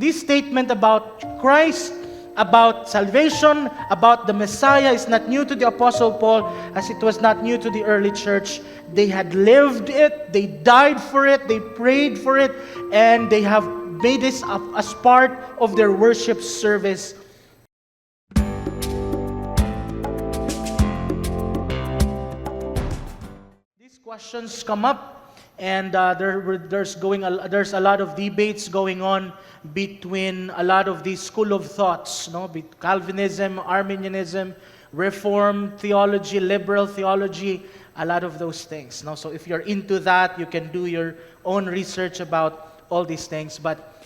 this statement about Christ, about salvation, about the Messiah is not new to the Apostle Paul as it was not new to the early church. They had lived it, they died for it, they prayed for it, and they have made this as part of their worship service. These questions come up, and there's a lot of debates going on between a lot of these school of thoughts, Calvinism, Arminianism, Reformed theology, liberal theology, a lot of those things. So if you're into that, you can do your own research about all these things. But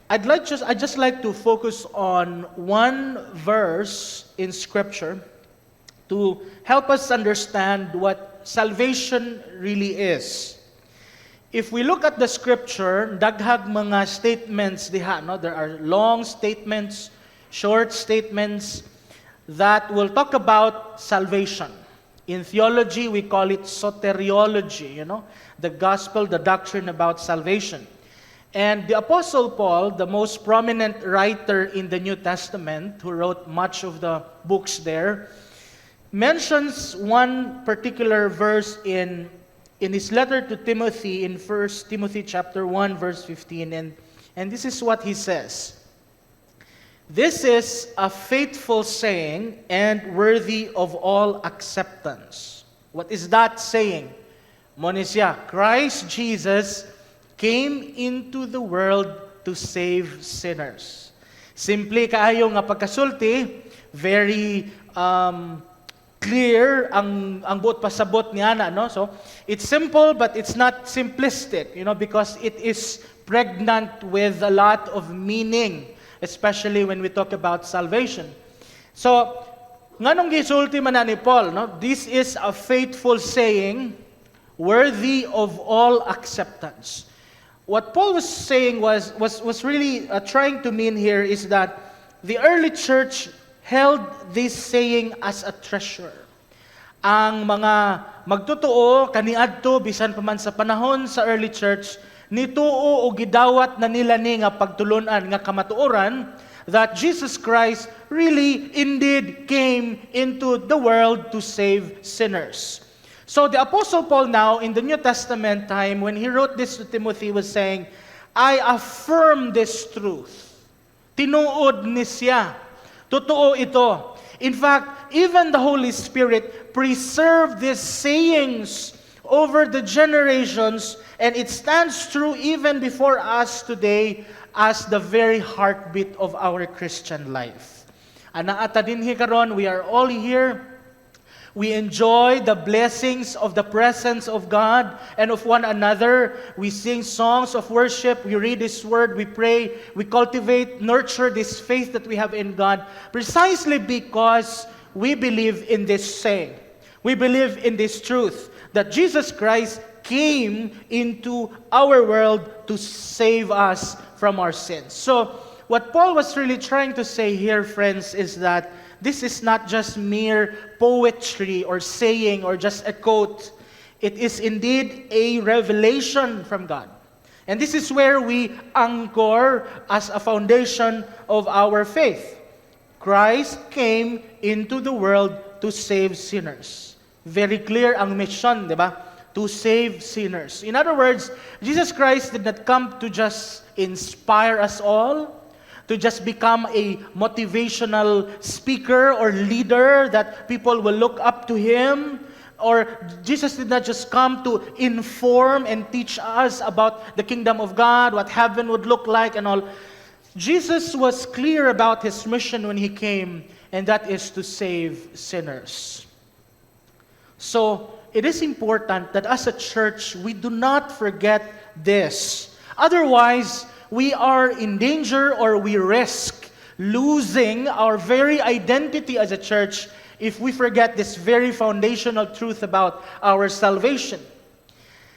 I'd just like to focus on one verse in Scripture to help us understand what salvation really is. If we look at the Scripture, daghag mga statements diha, there are long statements, short statements that will talk about salvation. In theology, we call it soteriology, the gospel, the doctrine about salvation. And the Apostle Paul, the most prominent writer in the New Testament, who wrote much of the books there, mentions one particular verse in his letter to Timothy, in 1 Timothy chapter 1, verse 15, and this is what he says. This is a faithful saying and worthy of all acceptance. What is that saying? Monisya, Christ Jesus came into the world to save sinners. Simply kaayo nga pagkasulti, very clear ang buot pasabot niya na, So it's simple but it's not simplistic, because it is pregnant with a lot of meaning, especially when we talk about salvation. So nganong gisulti man ni Paul, this is a faithful saying worthy of all acceptance. What Paul was saying was really trying to mean here is that the early church held this saying as a treasure. Ang mga magtotoo kaniadto bisan pa man sa panahon sa early church nituo o gidawat na nila ni nga pagtulunan nga kamatuoran that Jesus Christ really indeed came into the world to save sinners. So the Apostle Paul now in the New Testament time when he wrote this to Timothy was saying, I affirm this truth. Tinuod ni siya. Totoo ito. In fact, even the Holy Spirit preserved these sayings over the generations, and it stands true even before us today as the very heartbeat of our Christian life. Anaata dinhi karon, we are all here. We enjoy the blessings of the presence of God and of one another. We sing songs of worship. We read His Word. We pray. We cultivate, nurture this faith that we have in God precisely because we believe in this saying. We believe in this truth that Jesus Christ came into our world to save us from our sins. So, what Paul was really trying to say here, friends, is that this is not just mere poetry or saying or just a quote. It is indeed a revelation from God. And this is where we anchor as a foundation of our faith. Christ came into the world to save sinners. Very clear ang mission, di ba? To save sinners. In other words, Jesus Christ did not come to just inspire us all, to just become a motivational speaker or leader that people will look up to Him. Or Jesus did not just come to inform and teach us about the kingdom of God, what heaven would look like and all. Jesus was clear about His mission when He came, and that is to save sinners. So, it is important that as a church, we do not forget this. Otherwise, we are in danger or we risk losing our very identity as a church if we forget this very foundational truth about our salvation.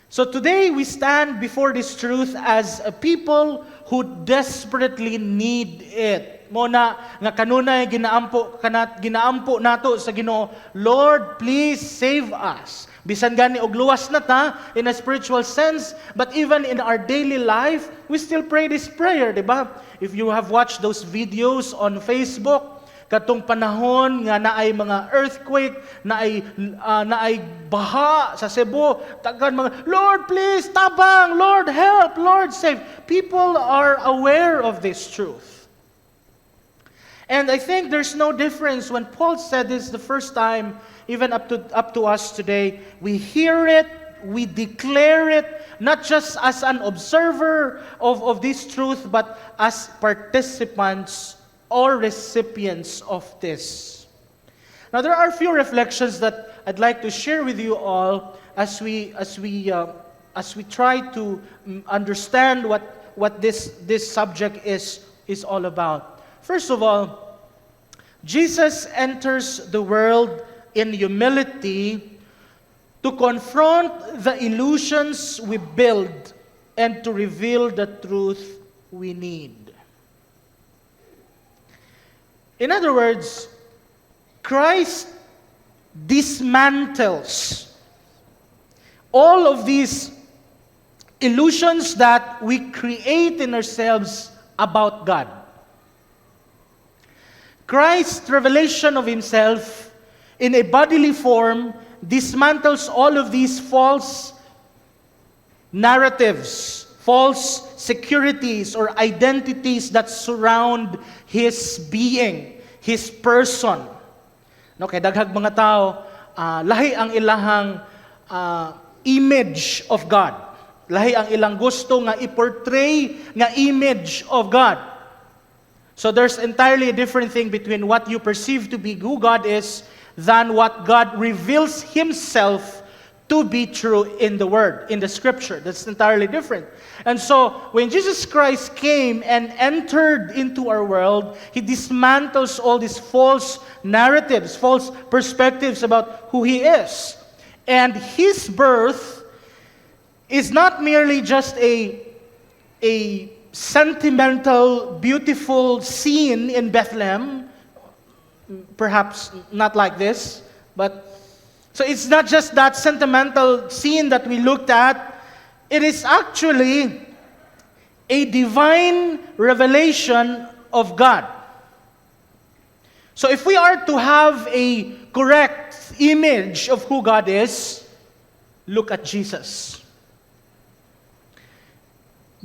So today we stand before this truth as a people who desperately need it. Muna nga kanunay ginaampo nato sa Ginoo, Lord, please save us. Bisan gani og luwas na ta in a spiritual sense, but even in our daily life, we still pray this prayer, di ba? If you have watched those videos on Facebook, katong panahon nga naay mga earthquake, naay baha sa Cebu, tagan mga, Lord please, tabang, Lord help, Lord save. People are aware of this truth. And I think there's no difference when Paul said this the first time, even up to us today. We hear it, we declare it, not just as an observer of this truth, but as participants or recipients of this. Now, there are a few reflections that I'd like to share with you all as we try to understand what this subject is all about. First of all, Jesus enters the world in humility to confront the illusions we build and to reveal the truth we need. In other words, Christ dismantles all of these illusions that we create in ourselves about God. Christ's revelation of Himself in a bodily form dismantles all of these false narratives, false securities or identities that surround His being, His person. No, kay daghang mga tao, lahi ang ilahang image of God. Lahi ang ilang gusto nga i-portray nga image of God. So there's entirely a different thing between what you perceive to be who God is than what God reveals Himself to be true in the Word, in the Scripture. That's entirely different. And so, when Jesus Christ came and entered into our world, He dismantles all these false narratives, false perspectives about who He is. And His birth is not merely just a sentimental, beautiful scene in Bethlehem. Perhaps not like this, but so it's not just that sentimental scene that we looked at. It is actually a divine revelation of God. So if we are to have a correct image of who God is, look at Jesus.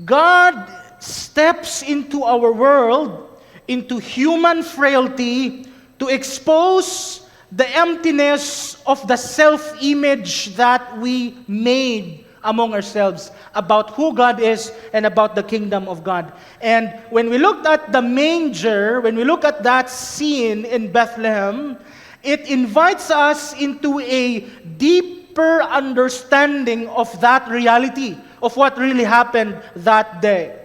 God steps into our world, into human frailty, to expose the emptiness of the self-image that we made among ourselves about who God is and about the kingdom of God. And when we looked at the manger, when we look at that scene in Bethlehem, it invites us into a deeper understanding of that reality, of what really happened that day.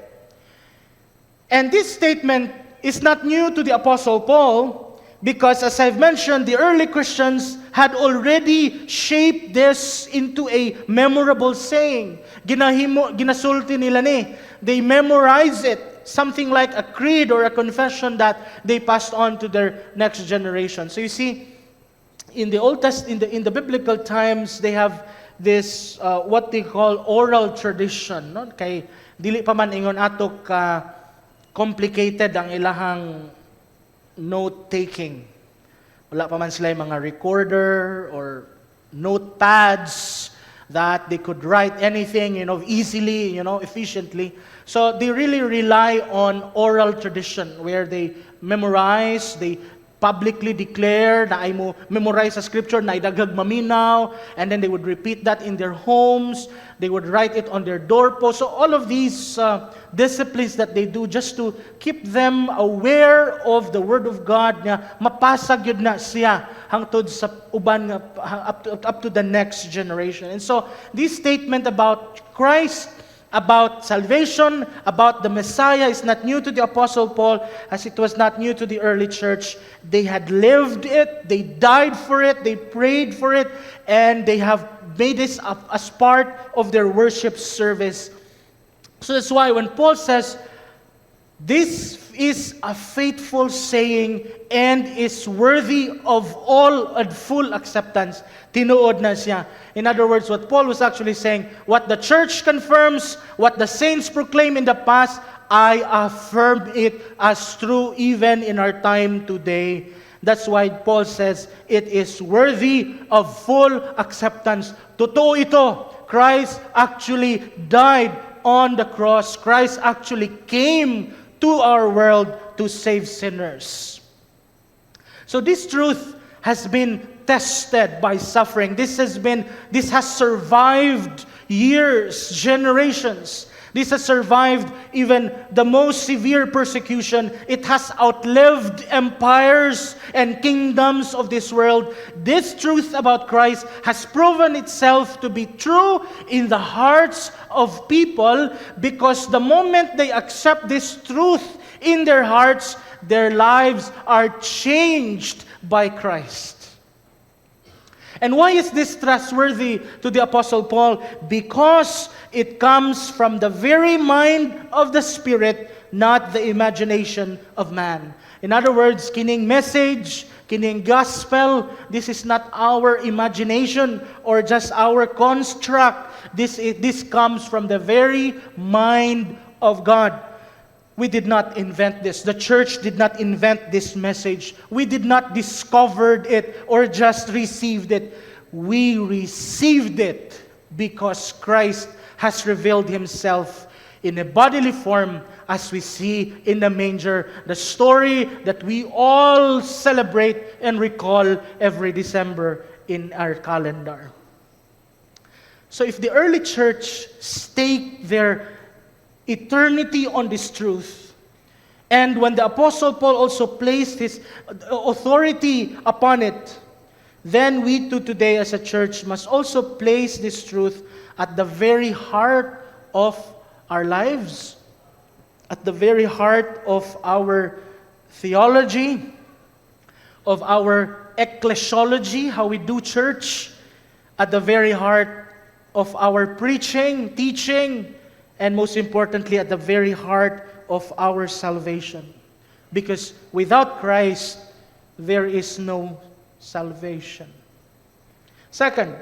And this statement is not new to the Apostle Paul, because as I've mentioned, the early Christians had already shaped this into a memorable saying. Ginasulti nila ni. They memorize it, something like a creed or a confession that they passed on to their next generation. So you see, in the Old Testament, in the biblical times, they have this what they call oral tradition. No? Kay dili pa man ingon ato ka complicated ang ilahang note-taking. Wala pa man sila yung mga recorder or notepads that they could write anything, easily, efficiently. So they really rely on oral tradition where they memorize, they publicly declare na ay mo memorize sa scripture na idaghag maminaw, and then they would repeat that in their homes, they would write it on their doorpost. So all of these disciplines that they do just to keep them aware of the Word of God nga mapasag yun na siya hangtod sa uban nga up to the next generation. And so this statement about Christ, about salvation, about the Messiah is not new to the Apostle Paul, as it was not new to the early church. They had lived it, they died for it, they prayed for it, and they have made this as part of their worship service. So that's why when Paul says, This is a faithful saying and is worthy of all and full acceptance. Tinuod na siya. In other words, what Paul was actually saying, what the church confirms, what the saints proclaim in the past, I affirm it as true even in our time today. That's why Paul says, it is worthy of full acceptance. Totoo ito. Christ actually died on the cross. Christ actually came to our world to save sinners. So this truth has been tested by suffering. This has survived years, generations. This has survived even the most severe persecution. It has outlived empires and kingdoms of this world. This truth about Christ has proven itself to be true in the hearts of people, because the moment they accept this truth in their hearts, their lives are changed by Christ. And why is this trustworthy to the Apostle Paul? Because it comes from the very mind of the Spirit, not the imagination of man. In other words, kining message, kining gospel, this is not our imagination or just our construct. This comes from the very mind of God. We did not invent this. The church did not invent this message. We did not discover it or just received it. We received it because Christ has revealed Himself in a bodily form, as we see in the manger, the story that we all celebrate and recall every December in our calendar. So if the early church staked their eternity on this truth, and when the Apostle Paul also placed his authority upon it, then we too today as a church must also place this truth at the very heart of our lives, at the very heart of our theology, of our ecclesiology, how we do church, at the very heart of our preaching, teaching, and most importantly, at the very heart of our salvation. Because without Christ, there is no salvation. Second,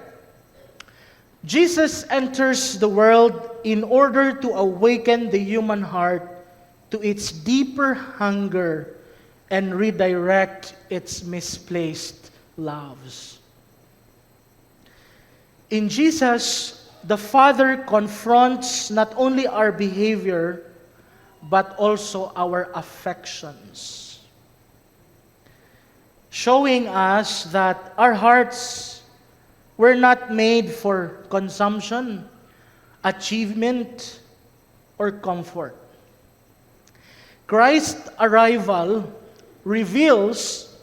Jesus enters the world in order to awaken the human heart to its deeper hunger and redirect its misplaced loves. In Jesus, the Father confronts not only our behavior, but also our affections, showing us that our hearts were not made for consumption, achievement, or comfort. Christ's arrival reveals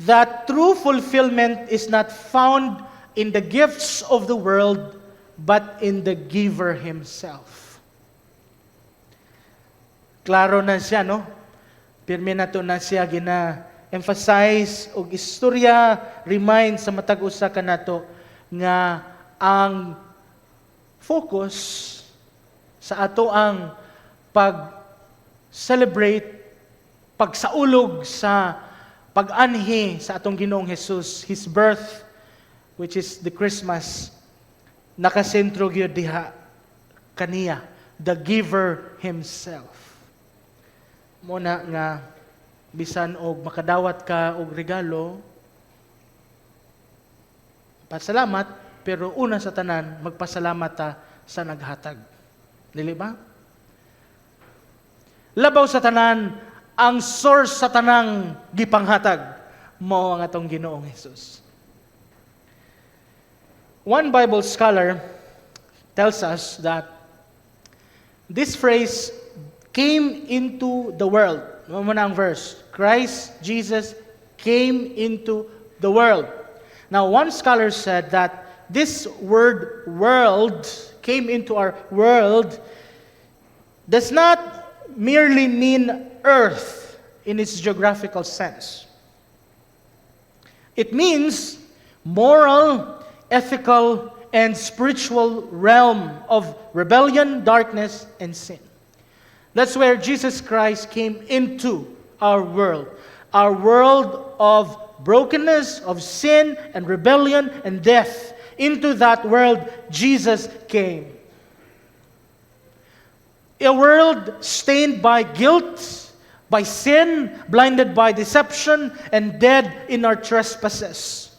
that true fulfillment is not found in the gifts of the world, but in the giver Himself. Klaro na siya, no? Pirmi na to na siya gina-emphasize o istorya, remind sa matag usa ka nato nga ang focus sa ato ang pag-celebrate, pagsaulog sa pag-anhi sa atong Ginoong Jesus, His birth, which is the Christmas, nakasentro gyud diha kaniya, the giver Himself. Muna nga bisan og makadawat ka og regalo, pasalamat, pero una sa tanan magpasalamat ta sa naghatag. Dili ba? Labaw sa tanan ang source sa tanang gipanghatag, mao ang atong Ginoong Hesus. One Bible scholar tells us that this phrase came into the world. Muna ang verse. Christ Jesus came into the world. Now, one scholar said that this word world, came into our world, does not merely mean earth in its geographical sense. It means moral, ethical, and spiritual realm of rebellion, darkness, and sin. That's where Jesus Christ came into our world of brokenness, of sin and rebellion and death. Into that world, Jesus came. A world stained by guilt, by sin, blinded by deception, and dead in our trespasses.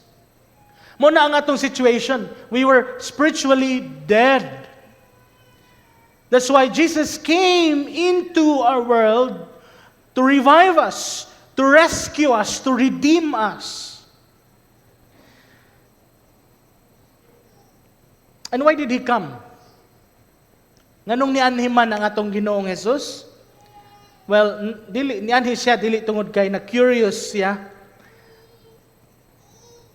Muna ang atong situation. We were spiritually dead. That's why Jesus came into our world to revive us, to rescue us, to redeem us. And why did He come? Nganong nianhiman ang atong Ginoong Jesus? Well, nianhi siya, dili tungod kay na curious siya.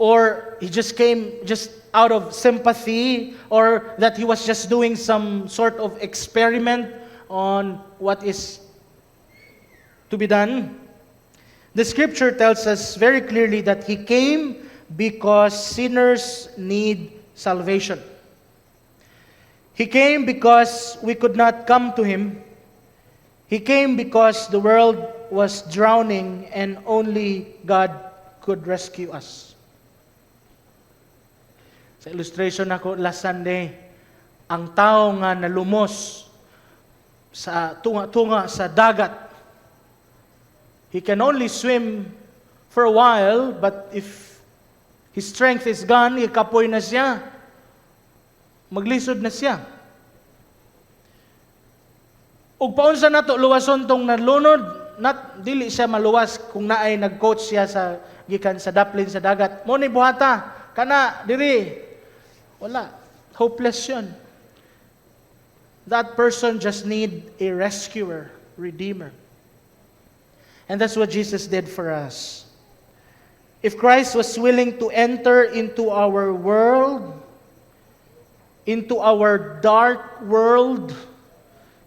Or He just came just out of sympathy, or that He was just doing some sort of experiment on what is to be done. The scripture tells us very clearly that He came because sinners need salvation. He came because we could not come to Him. He came because the world was drowning and only God could rescue us. Sa illustration ako last Sunday, ang tao nga nalumos sa tunga sa dagat, he can only swim for a while, but if his strength is gone, ikapoy na siya. Maglisod na siya. Ug paunsa nato luwason tong nalunod, dili siya maluwas kung naay nag-coach siya sa gikan sa daplin sa dagat. Mo ni buhata kana diri. Wala. Hopeless yun. That person just need a rescuer, redeemer. And that's what Jesus did for us. If Christ was willing to enter into our world, into our dark world,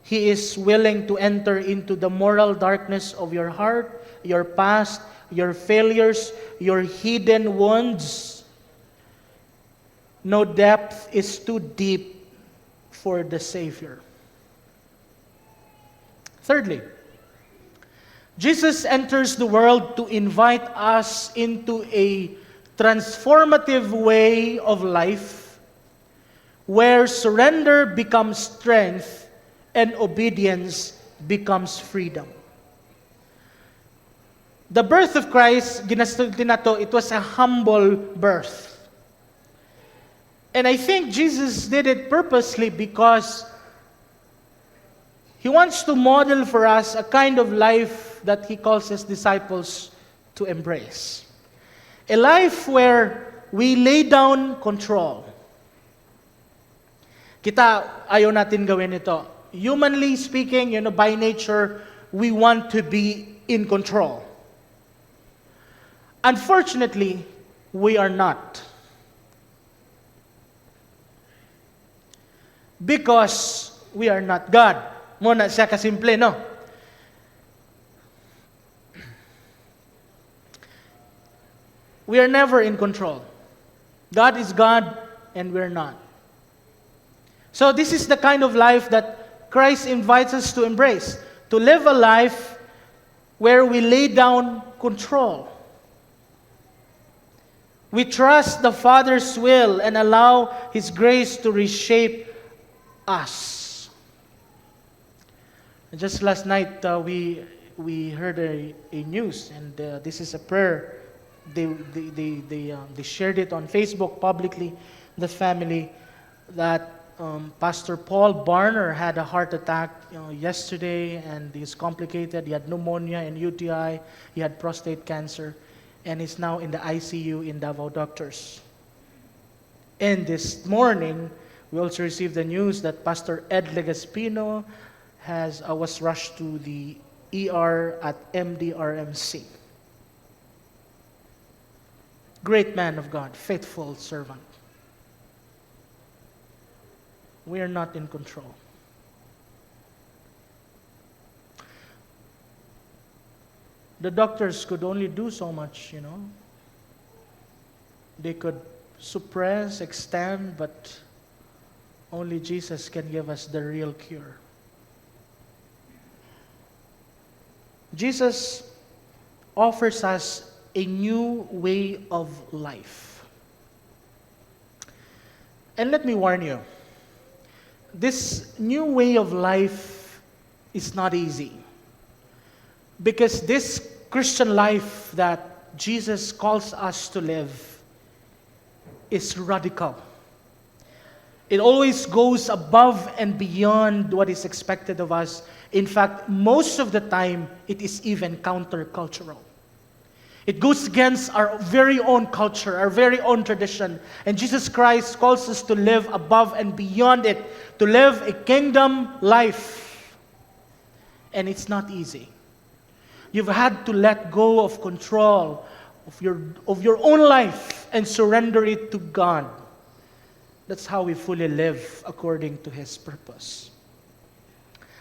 He is willing to enter into the moral darkness of your heart, your past, your failures, your hidden wounds. No depth is too deep for the Savior. Thirdly, Jesus enters the world to invite us into a transformative way of life where surrender becomes strength and obedience becomes freedom. The birth of Christ, ginastudti nato, it was a humble birth. And I think Jesus did it purposely because He wants to model for us a kind of life that He calls His disciples to embrace. A life where we lay down control. Kita, ayaw natin gawin ito. Humanly speaking, by nature, we want to be in control. Unfortunately, we are not. Because we are not God. Muna siya kasimple, no? We are never in control. God is God and we're not. So this is the kind of life that Christ invites us to embrace. To live a life where we lay down control. We trust the Father's will and allow His grace to reshape us. Just last night, we heard a news, and this is a prayer. They shared it on Facebook publicly, the family, that Pastor Paul Barner had a heart attack yesterday, and he's complicated. He had pneumonia and UTI. He had prostate cancer, and he's now in the ICU in Davao Doctors. And this morning, we also received the news that Pastor Ed Legaspino was rushed to the ER at MDRMC. Great man of God, faithful servant. We are not in control. The doctors could only do so much, They could suppress, extend, but only Jesus can give us the real cure. Jesus offers us a new way of life. And let me warn you, this new way of life is not easy. Because this Christian life that Jesus calls us to live is radical. It always goes above and beyond what is expected of us. In fact, most of the time, it is even countercultural. It goes against our very own culture, our very own tradition. And Jesus Christ calls us to live above and beyond it, to live a kingdom life. And it's not easy. You've had to let go of control of your own life and surrender it to God. That's how we fully live according to His purpose.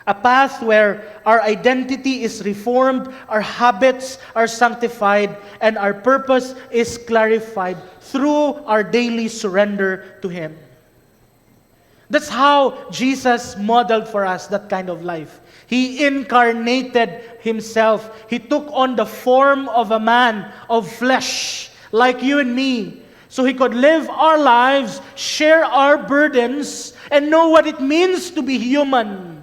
A path where our identity is reformed, our habits are sanctified, and our purpose is clarified through our daily surrender to Him. That's how Jesus modeled for us that kind of life. He incarnated Himself. He took on the form of a man of flesh, like you and me, so He could live our lives, share our burdens, and know what it means to be human.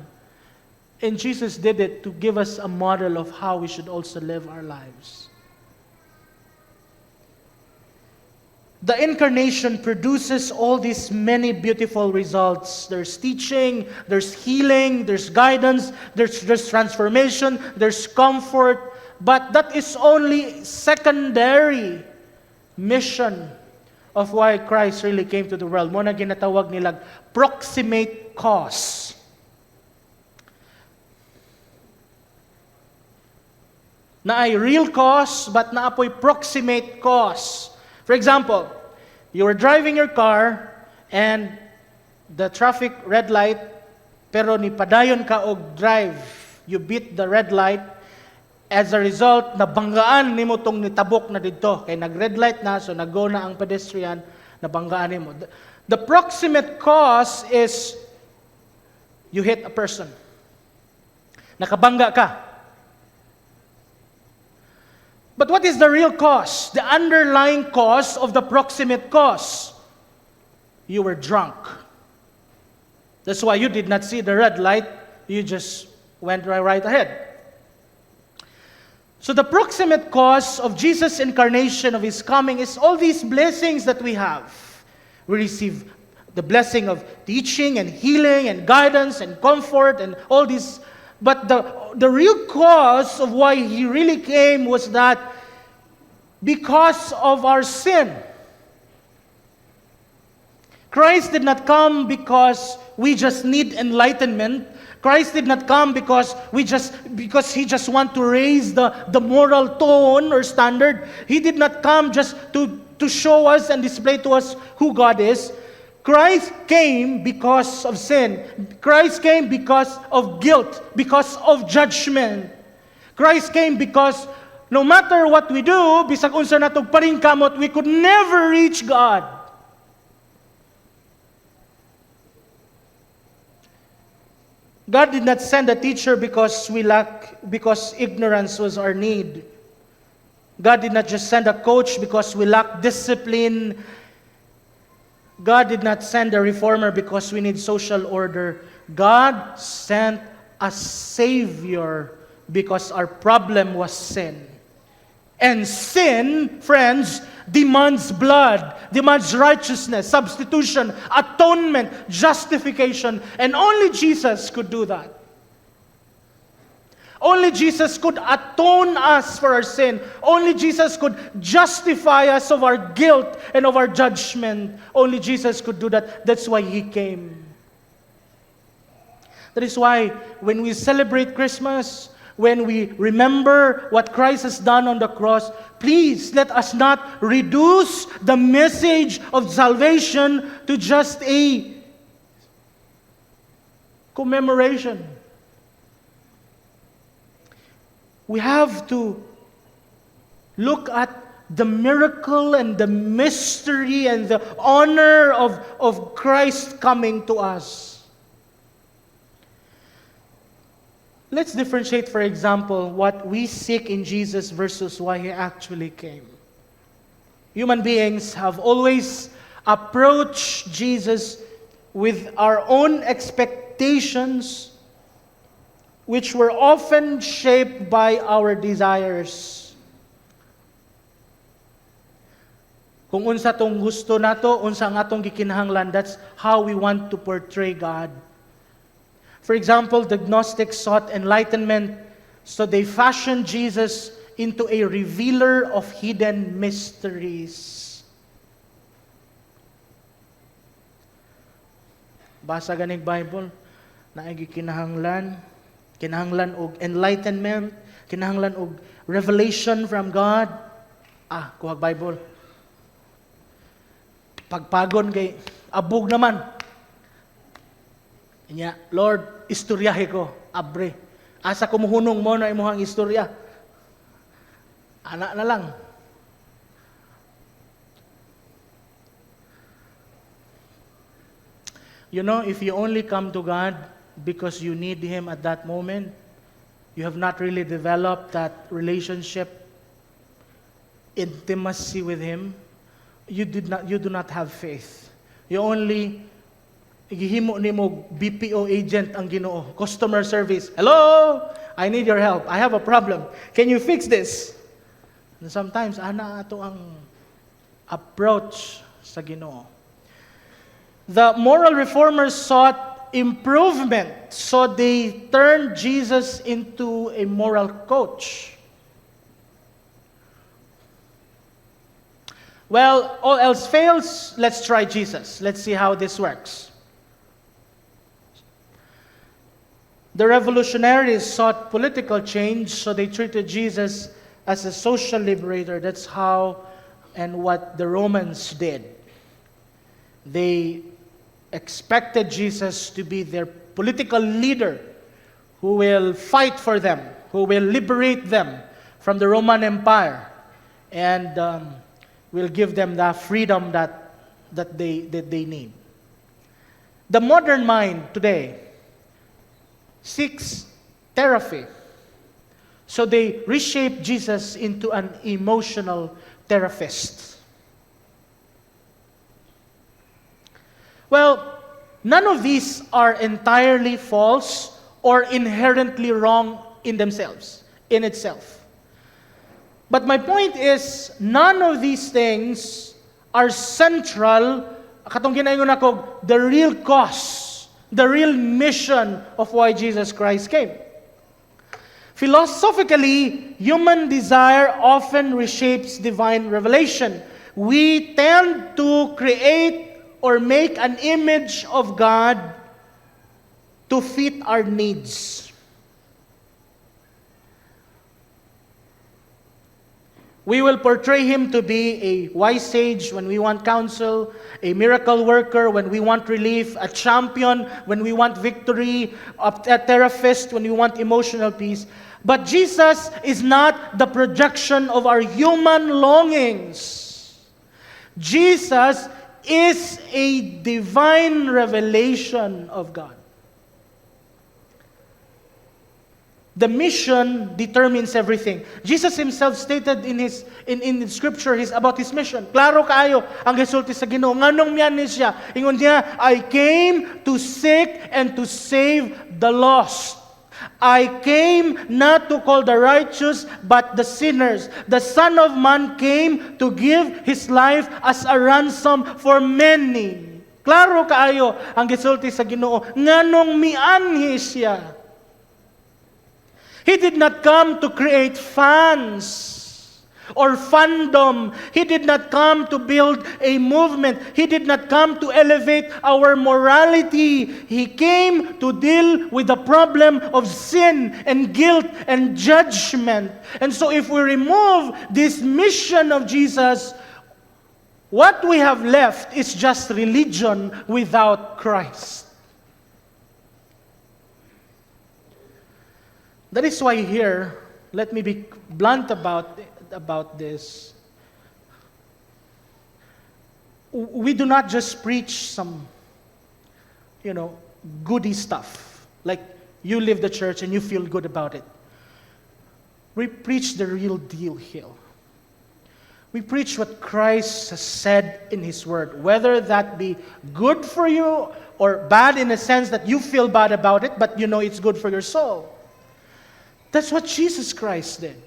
And Jesus did it to give us a model of how we should also live our lives. The incarnation produces all these many beautiful results. There's teaching, there's healing, there's guidance, there's transformation, there's comfort. But that is only secondary mission of why Christ really came to the world. Mo na ginatawag nilang proximate cause. Na ay real cause, but na apoy proximate cause. For example, you were driving your car and the traffic red light, pero ni padayon ka og drive. You beat the red light. As a result, nabanggaan nimo tong nitabok na dito. Kay nag-red light na, so nag-go na ang pedestrian, nabanggaan nimo. The proximate cause is you hit a person. Nakabangga ka. But what is the real cause? The underlying cause of the proximate cause. You were drunk. That's why you did not see the red light. You just went right ahead. So the proximate cause of Jesus' incarnation, of His coming, is all these blessings that we have. We receive the blessing of teaching and healing and guidance and comfort and all these. But the real cause of why He really came was that because of our sin. Christ did not come because we just need enlightenment. Christ did not come because He just want to raise the moral tone or standard. He did not come just to show us and display to us who God is. Christ came because of sin. Christ came because of guilt, because of judgment. Christ came because no matter what we do, bisag unsa natong paringkamot, we could never reach God. God did not send a teacher because ignorance was our need. God did not just send a coach because we lack discipline. God did not send a reformer because we need social order. God sent a Savior because our problem was sin. And sin, friends, demands blood, demands righteousness, substitution, atonement, justification. And only Jesus could do that. Only Jesus could atone us for our sin. Only Jesus could justify us of our guilt and of our judgment. Only Jesus could do that. That's why He came. That is why when we celebrate Christmas, when we remember what Christ has done on the cross, please let us not reduce the message of salvation to just a commemoration. We have to look at the miracle and the mystery and the honor of Christ coming to us. Let's differentiate, for example, what we seek in Jesus versus why He actually came. Human beings have always approached Jesus with our own expectations, which were often shaped by our desires. Kung unsa tong gusto nato, unsa ang atong gikinahanglan, that's how we want to portray God. For example, the Gnostics sought enlightenment, so they fashioned Jesus into a revealer of hidden mysteries. Basa ganing Bible, naay kinahanglan og enlightenment, kinahanglan og revelation from God. Kuhag Bible. Pagpagon kay abog naman. Nya, Lord, istoryahe ko, abre. Asa ko muhunong mo na imuhang istorya. Anak na lang. You know, if you only come to God because you need Him at that moment, you have not really developed that relationship, intimacy with Him, you do not have faith. You only gihimo nimo BPO agent ang Ginoo, customer service. Hello, I need your help. I have a problem. Can you fix this? And sometimes ana ato ang approach sa Ginoo. The moral reformers sought improvement, so they turned Jesus into a moral coach. Well, all else fails, let's try Jesus. Let's see how this works. The revolutionaries sought political change, so they treated Jesus as a social liberator. That's how and what the Romans did. They expected Jesus to be their political leader who will fight for them, who will liberate them from the Roman Empire, and will give them the freedom that they need. The modern mind today seeks therapy. So they reshape Jesus into an emotional therapist. Well, none of these are entirely false or inherently wrong in themselves, in itself. But my point is, none of these things are central, katong ginaingon ako, the real cause, the real mission of why Jesus Christ came. Philosophically, human desire often reshapes divine revelation. We tend to create or make an image of God to fit our needs. We will portray Him to be a wise sage when we want counsel, a miracle worker when we want relief, a champion when we want victory, a therapist when we want emotional peace. But Jesus is not the projection of our human longings. Jesus is a divine revelation of God. The mission determines everything. Jesus Himself stated in Scripture about His mission. Klaro kaayo ang resulti sa Ginoo. Nganong miyan ni siya? Ingon niya, I came to seek and to save the lost. I came not to call the righteous, but the sinners. The Son of Man came to give His life as a ransom for many. Klaro kaayo ang gisulti sa Ginoo. Nganong mianhi siya? He did not come to create fans or fandom. He did not come to build a movement. He did not come to elevate our morality. He came to deal with the problem of sin and guilt and judgment. And so if we remove this mission of Jesus, what we have left is just religion without Christ. That is why here, let me be blunt about this. We do not just preach some, goody stuff. Like, You live the church and you feel good about it. We preach the real deal here. We preach what Christ has said in His Word, whether that be good for you or bad in a sense that you feel bad about it, but you know it's good for your soul. That's what Jesus Christ did.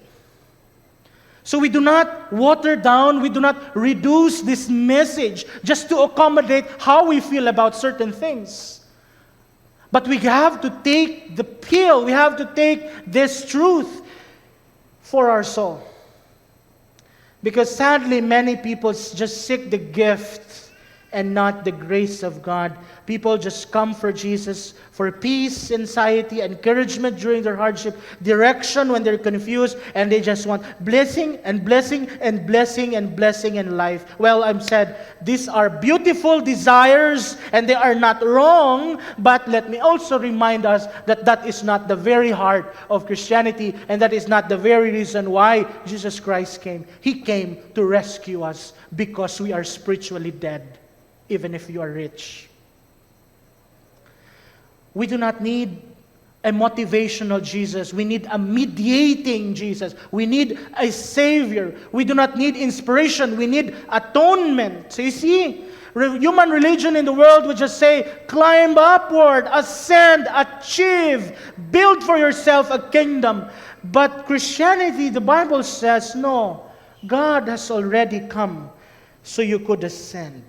So we do not water down, we do not reduce this message just to accommodate how we feel about certain things. But we have to take the pill, we have to take this truth for our soul. Because sadly, many people just seek the gift and not the grace of God. People just come for Jesus for peace, anxiety, encouragement during their hardship, direction when they're confused, and they just want blessing and blessing and blessing and blessing in life. Well, I'm said, these are beautiful desires and they are not wrong, but let me also remind us that that is not the very heart of Christianity, and that is not the very reason why Jesus Christ came. He came to rescue us because we are spiritually dead, even if you are rich. We do not need a motivational Jesus. We need a mediating Jesus. We need a Savior. We do not need inspiration. We need atonement. So you see, human religion in the world would just say, climb upward, ascend, achieve, build for yourself a kingdom. But Christianity, the Bible says, no, God has already come so you could ascend.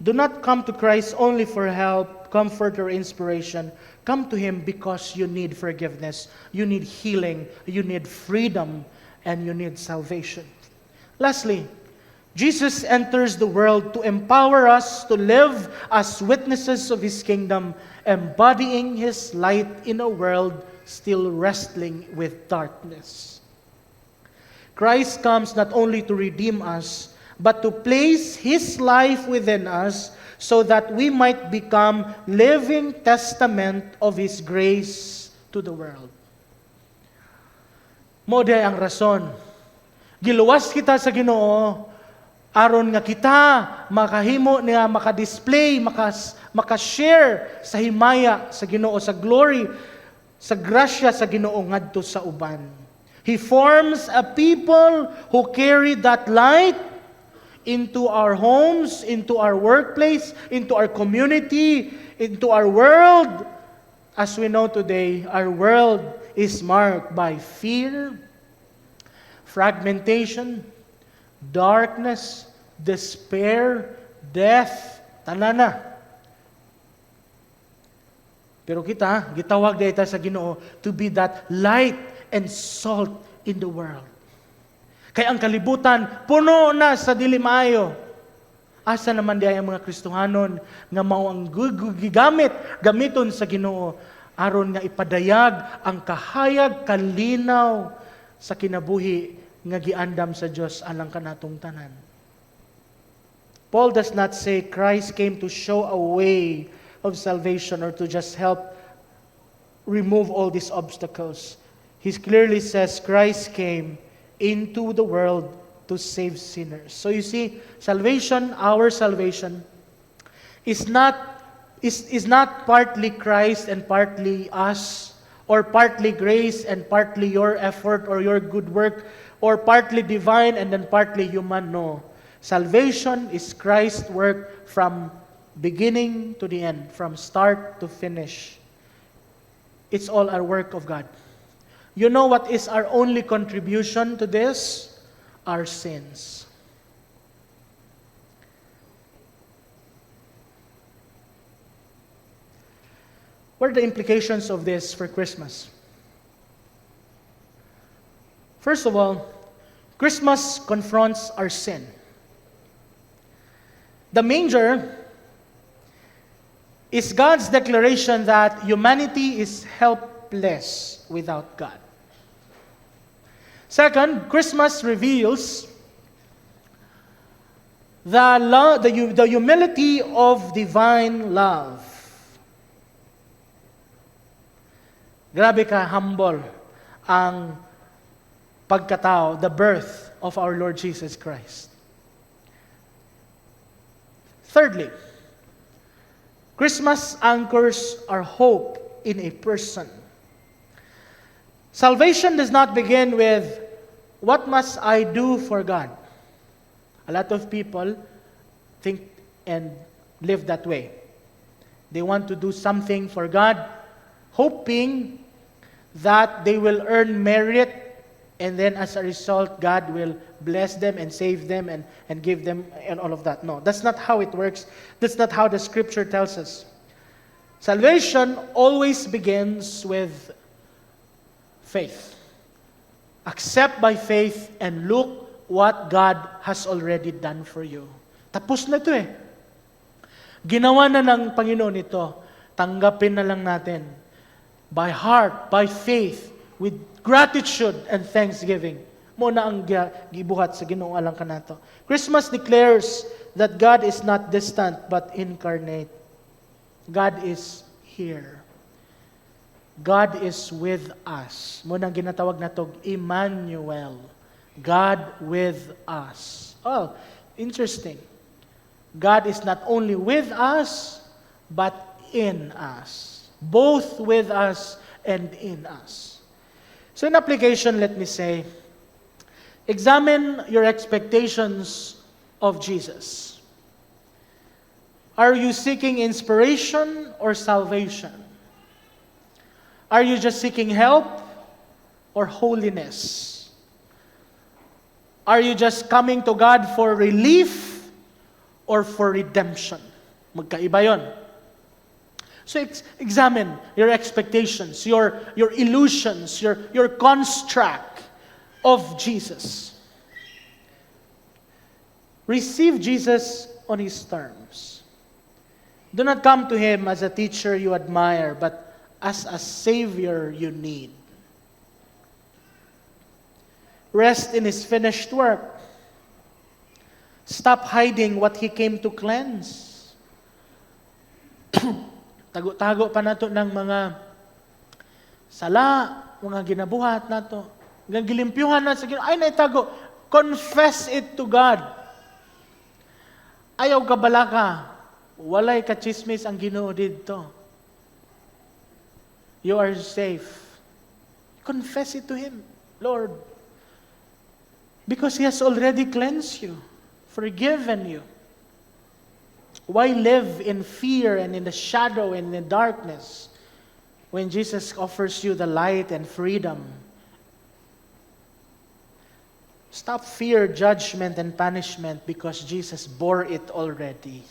Do not come to Christ only for help, comfort, or inspiration. Come to Him because you need forgiveness, you need healing, you need freedom, and you need salvation. Lastly, Jesus enters the world to empower us to live as witnesses of His kingdom, embodying His light in a world still wrestling with darkness. Christ comes not only to redeem us, but to place His life within us so that we might become living testament of His grace to the world. Mo day ang rason. Giluwas kita sa Ginoo aron nga kita makahimo nga makadisplay, makashare sa himaya sa Ginoo, sa glory, sa grasya sa Ginoo ngadto sa uban. He forms a people who carry that light into our homes, into our workplace, into our community, into our world. As we know today, our world is marked by fear, fragmentation, darkness, despair, death, tanana. Pero kita, gitawag dayta sa Ginoo to be that light and salt in the world. Kaya ang kalibutan, puno na sa dili maayo. Asa naman diay ang mga Kristohanon nga mao ang gamiton sa Ginoo aron nga ipadayag ang kahayag kalinaw sa kinabuhi nga giandam sa Dios alang kanatong tanan. Paul does not say Christ came to show a way of salvation or to just help remove all these obstacles. He clearly says Christ came into the world to save sinners. So you see, salvation, our salvation, is not partly Christ and partly us, or partly grace and partly your effort or your good work, or partly divine and then partly human. No. Salvation is Christ's work from beginning to the end, from start to finish. It's all our work of God. You know what is our only contribution to this? Our sins. What are the implications of this for Christmas? First of all, Christmas confronts our sin. The manger is God's declaration that humanity is helpless without God. Second, Christmas reveals the humility of divine love. Grabe ka humble ang pagkatao, the birth of our Lord Jesus Christ. Thirdly, Christmas anchors our hope in a person. Salvation does not begin with, what must I do for God? A lot of people think and live that way. They want to do something for God, hoping that they will earn merit, and then as a result, God will bless them and save them and give them and all of that. No, that's not how it works. That's not how the Scripture tells us. Salvation always begins with faith. Accept by faith and look what God has already done for you. Tapos na ito eh. Ginawa na ng Panginoon ito. Tanggapin na lang natin. By heart, by faith, with gratitude and thanksgiving. Muna ang gibuhat sa Ginoo alang kanato. Christmas declares that God is not distant but incarnate. God is here. God is with us. Muna ang ginatawag na to, Emmanuel. God with us. Oh, interesting. God is not only with us, but in us. Both with us and in us. So in application, let me say, examine your expectations of Jesus. Are you seeking inspiration or salvation? Are you just seeking help or holiness? Are you just coming to God for relief or for redemption? Magkaiba yon. So examine your expectations, your illusions, your construct of Jesus. Receive Jesus on His terms. Do not come to Him as a teacher you admire, but as a Savior you need. Rest in His finished work. Stop hiding what He came to cleanse. Tago-tago pa nato ng mga sala, mga ginabuhat nato. Ang gilimpyuhan na sa Ginoo, ay naitago. Confess it to God. Ayaw ka bala ka. Walay ka chismis ang Ginoo didto. You are safe. Confess it to Him, Lord. Because He has already cleansed you, forgiven you. Why live in fear and in the shadow and in the darkness when Jesus offers you the light and freedom? Stop fear, judgment, and punishment because Jesus bore it already.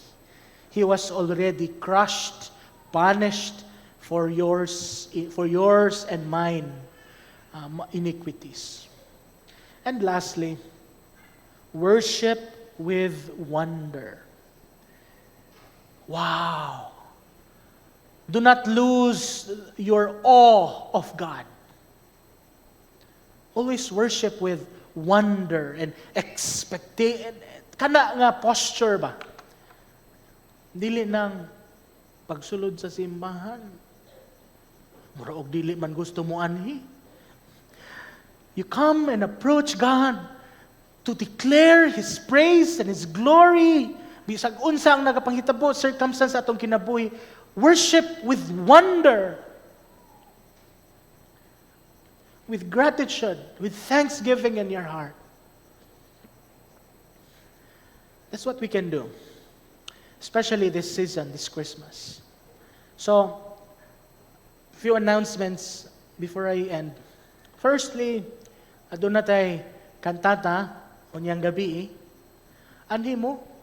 He was already crushed, punished for yours and mine iniquities. And lastly, worship with wonder. Wow! Do not lose your awe of God. Always worship with wonder and expectation. Kana nga posture ba? Dili nang pagsulod sa simbahan. Mura og dili man gusto mo anhi. You come and approach God to declare His praise and His glory. Bisag unsa ang nagapanghitabo circumstance atong kinabuhi, worship with wonder, with gratitude, with thanksgiving in your heart. That's what we can do, especially this season, this Christmas. So, few announcements before I end. Firstly, adun natay kantata unyang gabi. Anhi mo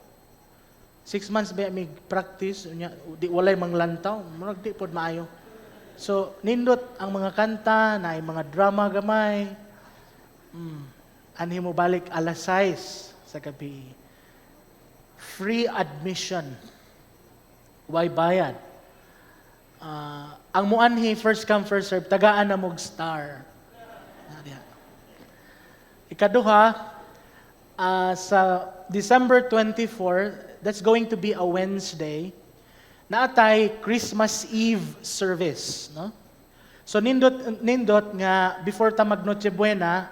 6 months ba mig practice unya di walay manglantaw, murag di pod maayo. So nindot ang mga kanta na ay mga drama gamay. Anhi mo balik alas 6 sa gabi. Free admission. Why bayad? Ang muanhi first come first serve, tagaan na mog star. Ikaduha, sa December 24, that's going to be a Wednesday, naatay Christmas Eve service, no? So nindot nga before ta mag Noche Buena,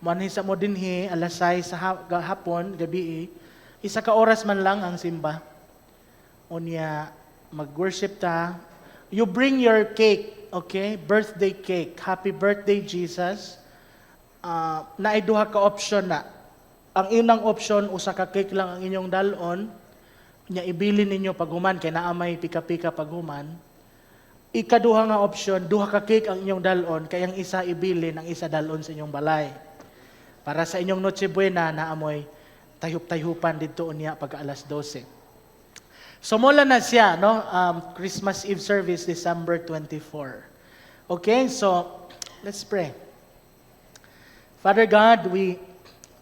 manhi sa mo dinhi alas 6 sa hapon, gabi, isa ka oras man lang ang simba. Unya mag-worship ta. You bring your cake, okay? Birthday cake. Happy birthday, Jesus. Naiduha ka option na. Ang inang option, usa ka cake lang ang inyong dalon. Nya ibili ninyo paghuman, kay naamay pika-pika paghuman. Ikaduha nga option, duha ka cake ang inyong dalon, kay ang isa ibili, ang isa dalon sa inyong balay. Para sa inyong Noche Buena, naamoy tayhup-tayhupan dito unya pag alas 12. So mula na siya, no? Christmas Eve service, December 24. Okay, so let's pray. Father God, we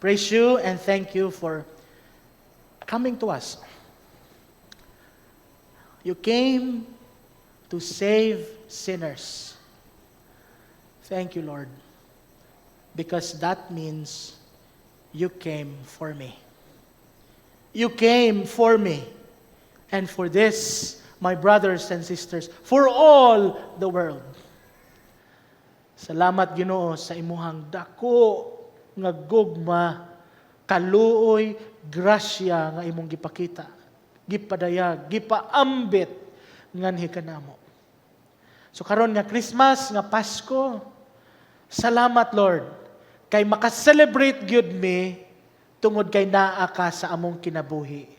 praise you and thank you for coming to us. You came to save sinners. Thank you, Lord, because that means you came for me. You came for me. And for this, my brothers and sisters, for all the world. Salamat Ginoo sa imuhang dako nga gugma, kaluoy, grasya nga imong gipakita, gipadayag, gipaambit nganhi kanamo. So karon nga Christmas, nga Pasko, salamat Lord, kay maka-celebrate gyud mi tungod kay naa ka sa among kinabuhi.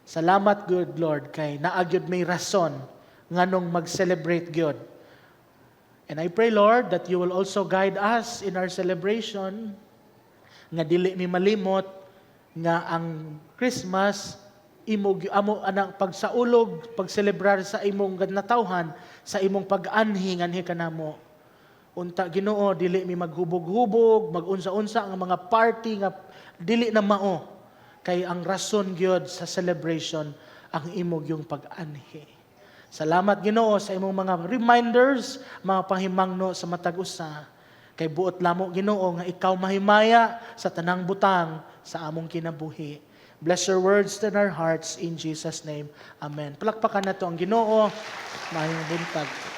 Salamat good Lord kay naagyod may rason nganong mag-celebrate gyud. And I pray Lord that you will also guide us in our celebration nga dili mi malimot nga ang Christmas imo anang pagsaulog, pagselebrar sa imong ganatawhan, sa imong pag-anhi nganhi kanamo. Unta Ginoo dili mi maghubog-hubog, magunsa-unsa ang mga party nga dili na mao. Kay ang rason gyud sa celebration ang imong yung pag-anhi. Salamat Ginoo sa imong mga reminders, mga pahimangno sa matag usa. Kay buot lamo Ginoo nga ikaw mahimaya sa tanang butang sa among kinabuhi. Bless your words in our hearts in Jesus name. Amen. Palakpakan nato ang Ginoo. Maayong buntag.